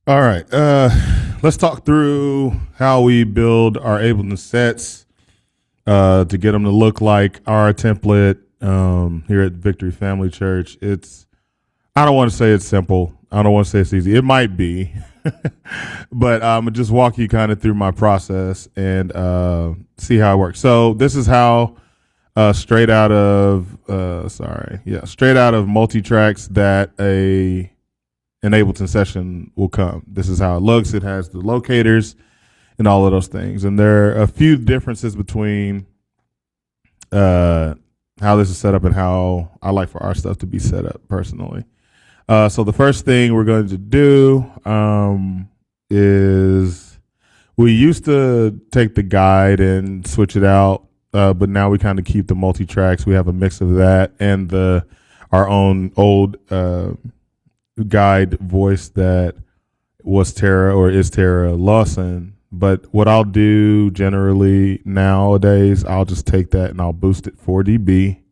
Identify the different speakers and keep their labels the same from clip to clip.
Speaker 1: All right. Let's talk through how we build our Ableton sets to get them to look like our template here at Victory Family Church. I don't want to say it's simple. I don't want to say it's easy. It might be, but I'm gonna just walk you kind of through my process and see how it works. So this is how straight out of straight out of Multitracks that an Ableton session will come. This is how it looks. It has the locators and all of those things. And there are a few differences between how this is set up and how I like for our stuff to be set up personally. So the first thing we're going to do is we used to take the guide and switch it out, but now we kind of keep the multi-tracks. We have a mix of that and our own old guide voice that was Tara or is Tara Lawson. But what I'll do generally nowadays, I'll just take that and I'll boost it 4 dB.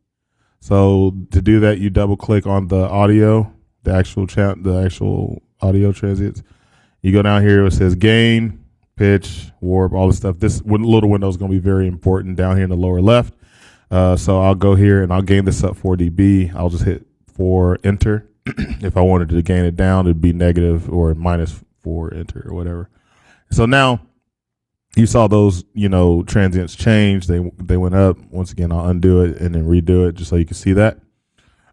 Speaker 1: So to do that, you double click on the audio, the actual audio transients. You go down here, it says gain, pitch, warp, all this stuff. This little window is going to be very important down here in the lower left. So I'll go here and I'll gain this up 4 dB. I'll just hit 4 enter. If I wanted to gain it down, it'd be negative or -4 enter or whatever. So now you saw those, transients change. They went up. Once again, I'll undo it and then redo it just so you can see that.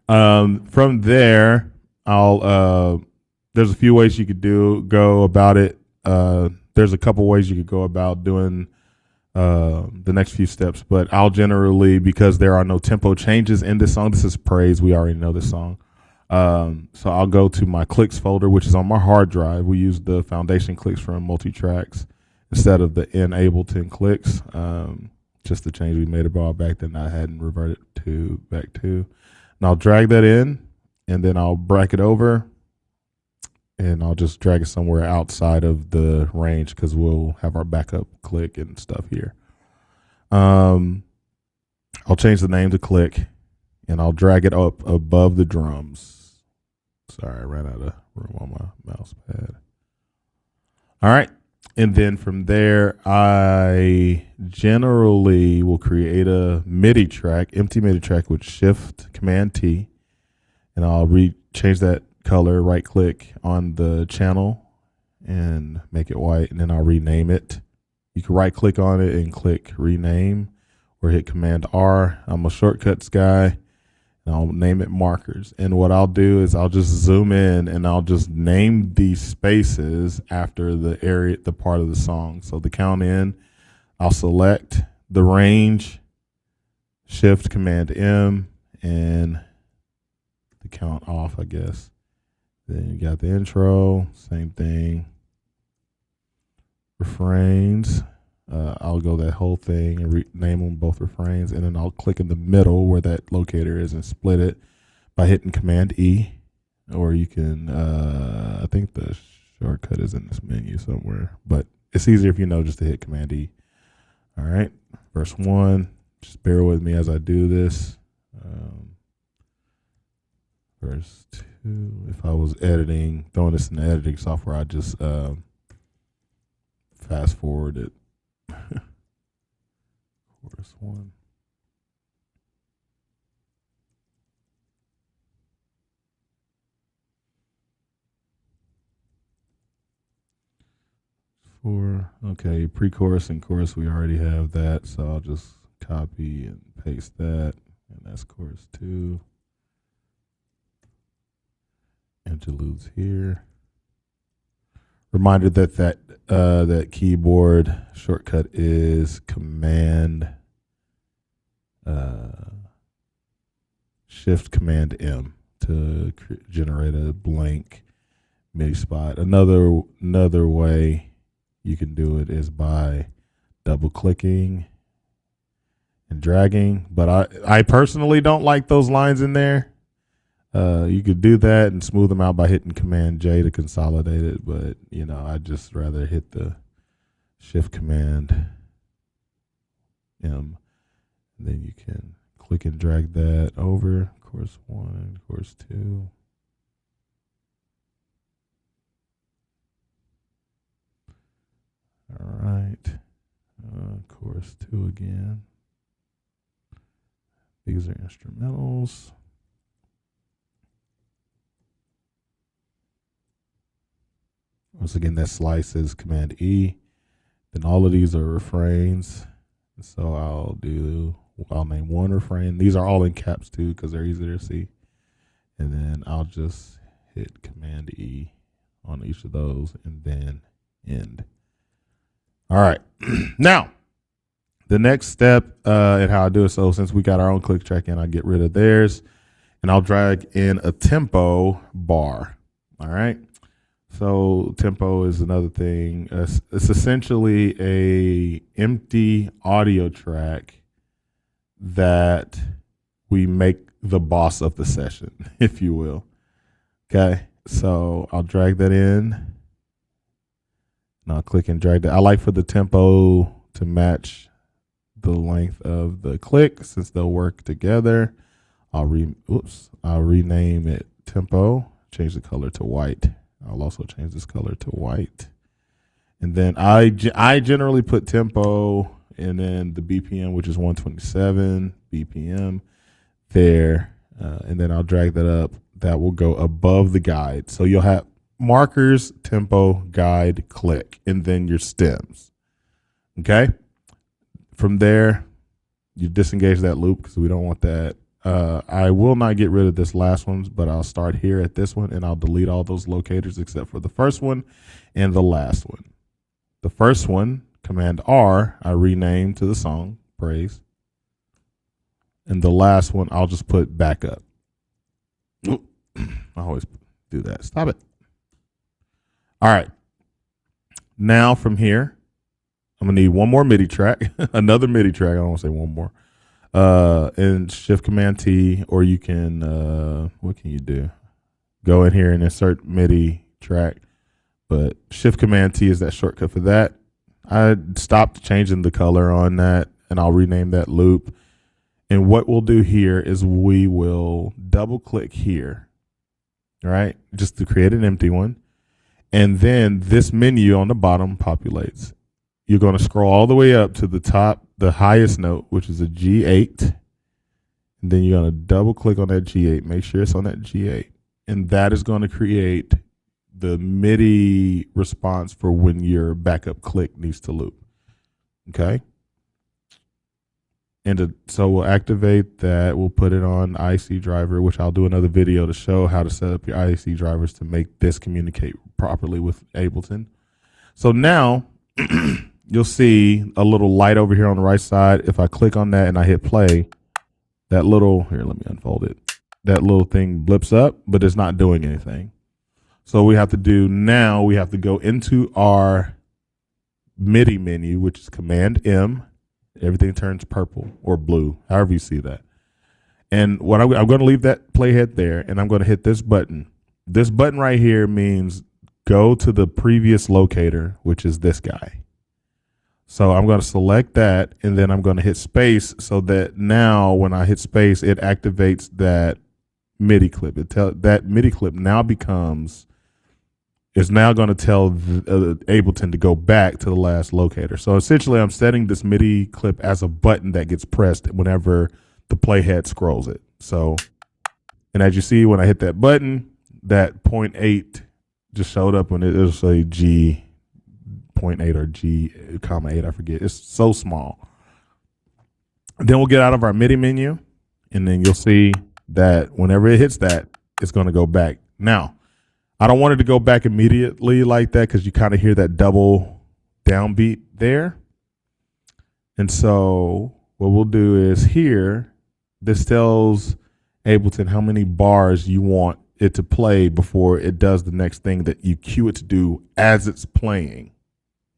Speaker 1: From there, there's a few ways you could go about it. There's a couple ways you could go about doing the next few steps, but I'll generally, because there are no tempo changes in this song, this is praise. We already know this song. So I'll go to my clicks folder, which is on my hard drive. We use the foundation clicks from Multitracks instead of the in Ableton clicks. Just the change we made a while back that I hadn't reverted back to. And I'll drag that in, and then I'll bracket over, and I'll just drag it somewhere outside of the range because we'll have our backup click and stuff here. I'll change the name to click, and I'll drag it up above the drums. Sorry, I ran out of room on my mouse pad. All right. And then from there, I generally will create a MIDI track, empty MIDI track with Shift Command T. And I'll change that color, right click on the channel and make it white. And then I'll rename it. You can right click on it and click rename or hit Command R. I'm a shortcuts guy. And I'll name it markers. And what I'll do is I'll just zoom in and I'll just name these spaces after the part of the song. So the count in, I'll select the range, Shift Command M, and the count off, I guess. Then you got the intro, same thing. Refrains. I'll go that whole thing and name them both refrains, and then I'll click in the middle where that locator is and split it by hitting Command E, or you can, I think the shortcut is in this menu somewhere, but it's easier if you know just to hit Command E. All right, verse 1, just bear with me as I do this. Verse 2, if I was throwing this in the editing software, I'd just fast forward it. Chorus 1. Okay, pre-chorus and chorus, we already have that, so I'll just copy and paste that, and that's chorus 2. Interludes here. Reminder that keyboard shortcut is Command Shift Command M to generate a blank MIDI spot. Another way you can do it is by double clicking and dragging, but I personally don't like those lines in there. You could do that and smooth them out by hitting Command J to consolidate it, but I'd just rather hit the Shift Command M, and then you can click and drag that over chorus 1, chorus 2. chorus 2 again. These are instrumentals. Once again, that slice is Command E. Then all of these are refrains. So I'll name one refrain. These are all in caps too because they're easier to see. And then I'll just hit Command E on each of those and then end. All right. Now, the next step in how I do it. So since we got our own click track in, I get rid of theirs and I'll drag in a tempo bar. All right. So tempo is another thing. It's essentially a empty audio track that we make the boss of the session, if you will. Okay, so I'll drag that in. And I'll click and drag that. I like for the tempo to match the length of the click since they'll work together. I'll rename it tempo, change the color to white. I'll also change this color to white. And then I generally put tempo and then the BPM, which is 127 BPM there. And then I'll drag that up. That will go above the guide. So you'll have markers, tempo, guide, click, and then your stems. Okay? From there, you disengage that loop because we don't want that. I will not get rid of this last one, but I'll start here at this one and I'll delete all those locators except for the first one and the last one. The first one, Command R, I rename to the song, Praise. And the last one, I'll just put backup. I always do that. Stop it. All right. Now from here, I'm going to need one more MIDI track, another MIDI track. I don't want to say one more. And Shift Command T, or you can, what can you do? Go in here and insert MIDI track, but Shift Command T is that shortcut for that. I stopped changing the color on that and I'll rename that loop. And what we'll do here is we will double click here, right? Just to create an empty one. And then this menu on the bottom populates. You're going to scroll all the way up to the top, the highest note, which is a G8. And then you're going to double click on that G8. Make sure it's on that G8. And that is going to create the MIDI response for when your backup click needs to loop. Okay. And so we'll activate that. We'll put it on IC driver, which I'll do another video to show how to set up your IC drivers to make this communicate properly with Ableton. So now you'll see a little light over here on the right side. If I click on that and I hit play, that little, here, let me unfold it. That little thing blips up, but it's not doing anything. So we have to do now, we have to go into our MIDI menu, which is Command M. Everything turns purple or blue, however you see that. And what I'm going to leave that playhead there, and I'm going to hit this button. This button right here means go to the previous locator, which is this guy. So I'm going to select that, and then I'm going to hit space so that now when I hit space, it activates that MIDI clip. That MIDI clip now is now going to tell Ableton to go back to the last locator. So essentially, I'm setting this MIDI clip as a button that gets pressed whenever the playhead scrolls it. So, and as you see, when I hit that button, that 0.8 just showed up when it'll say G 0.8 or G, 8, I forget. It's so small. Then we'll get out of our MIDI menu, and then you'll see that whenever it hits that, it's going to go back. Now, I don't want it to go back immediately like that because you kind of hear that double downbeat there. And so what we'll do is here, this tells Ableton how many bars you want it to play before it does the next thing that you cue it to do as it's playing.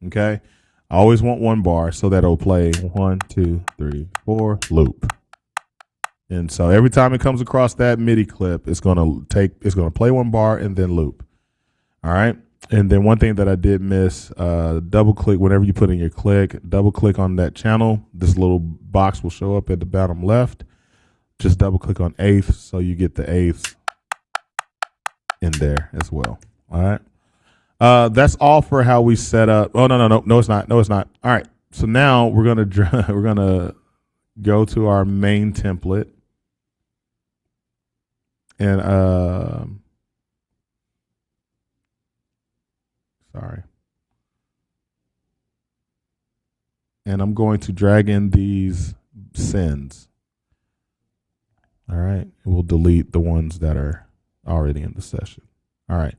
Speaker 1: Okay. I always want 1 bar so that it'll play 1, 2, 3, 4, loop. And so every time it comes across that MIDI clip, it's going to play 1 bar and then loop. All right. And then one thing that I did miss, double click whenever you put in your click, double click on that channel. This little box will show up at the bottom left. Just double click on 8th so you get the 8th in there as well. All right. That's all for how we set up. Oh, no, it's not. All right. So now we're gonna go to our main template, and sorry, and I'm going to drag in these sends. All right, we'll delete the ones that are already in the session. All right.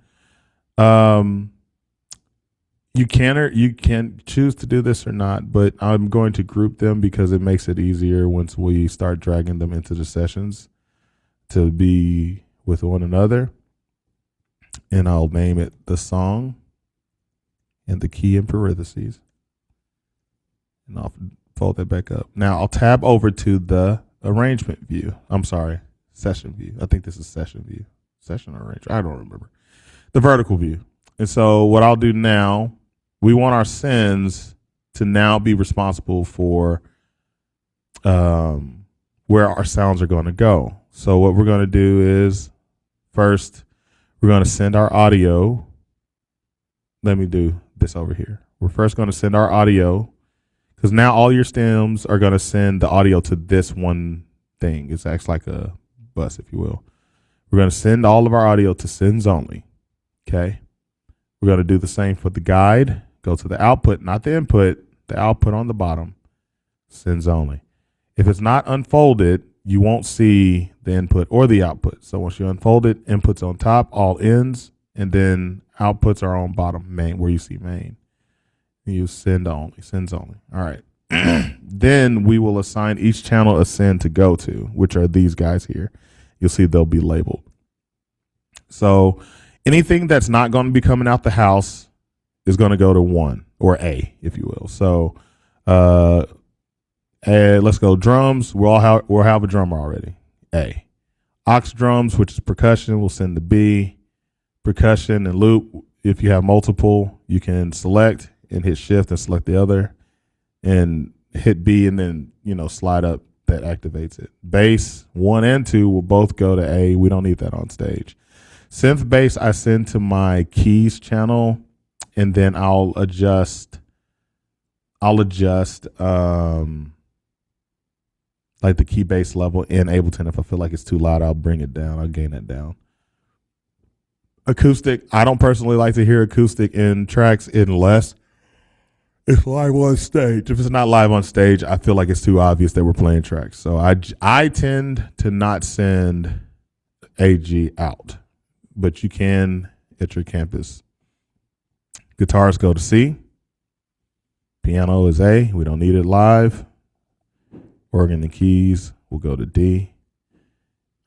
Speaker 1: You can choose to do this or not, but I'm going to group them because it makes it easier once we start dragging them into the sessions to be with one another. And I'll name it the song and the key in parentheses. And I'll fold that back up. Now I'll tab over to the arrangement view. I'm sorry, session view. I think this is session view. Session or arrangement. I don't remember. The vertical view. And so what I'll do now, we want our sends to now be responsible for where our sounds are going to go. So what we're going to do is first, we're going to send our audio. Let me do this over here. We're first going to send our audio because now all your stems are going to send the audio to this one thing. It acts like a bus, if you will. We're going to send all of our audio to sends only. Okay. We're going to do the same for the guide. Go to the output, not the input, the output on the bottom, sends only. If it's not unfolded, you won't see the input or the output. So once you unfold it, input's on top, all ends, and then outputs are on bottom, main, where you see main. You send only, sends only. All right. Then we will assign each channel a send to go to, which are these guys here. You'll see they'll be labeled. So anything that's not going to be coming out the house is going to go to 1 or A, if you will. So let's go drums. We'll have a drummer already. A. Aux drums, which is percussion, we'll send to B. Percussion and loop, if you have multiple, you can select and hit shift and select the other and hit B and then, slide up. That activates it. Bass 1 and 2 will both go to A. We don't need that on stage. Synth bass I send to my keys channel, and then I'll adjust like the key bass level in Ableton. If I feel like it's too loud, I'll bring it down. I'll gain it down. Acoustic, I don't personally like to hear acoustic in tracks unless it's live on stage. If it's not live on stage, I feel like it's too obvious that we're playing tracks. So I tend to not send AG out, but you can at your campus. Guitars go to C. Piano is A. We don't need it live. Organ and keys will go to D.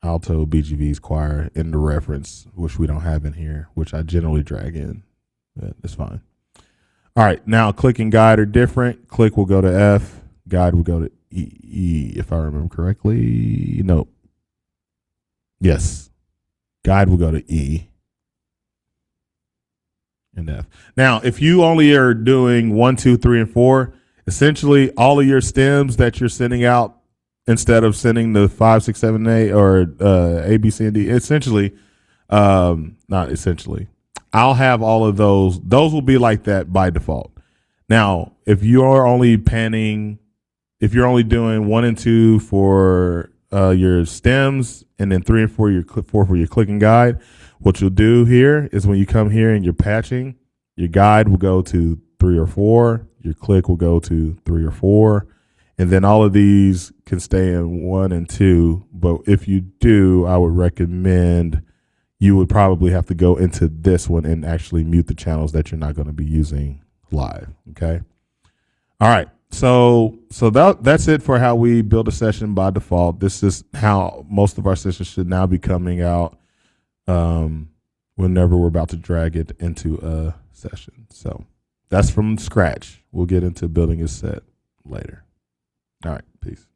Speaker 1: Alto, BGVs, choir, in the reference, which we don't have in here, which I generally drag in. But it's fine. All right, now click and guide are different. Click will go to F. Guide will go to E, if I remember correctly. No. Yes. Guide will go to E and F. Now, if you only are doing 1, 2, 3, and 4, essentially all of your stems that you're sending out, instead of sending the 5, 6, 7, 8 or A, B, C, and D, essentially, not essentially, I'll have all of those. Those will be like that by default. Now, if you're only doing 1 and 2 for your stems, and then 3 and 4 for your click and guide, what you'll do here is when you come here and you're patching, your guide will go to 3 or 4, your click will go to 3 or 4, and then all of these can stay in 1 and 2. But if you do, I would recommend you would probably have to go into this one and actually mute the channels that you're not going to be using live. Okay. All right. So that's it for how we build a session by default. This is how most of our sessions should now be coming out whenever we're about to drag it into a session. So that's from scratch. We'll get into building a set later. All right. Peace.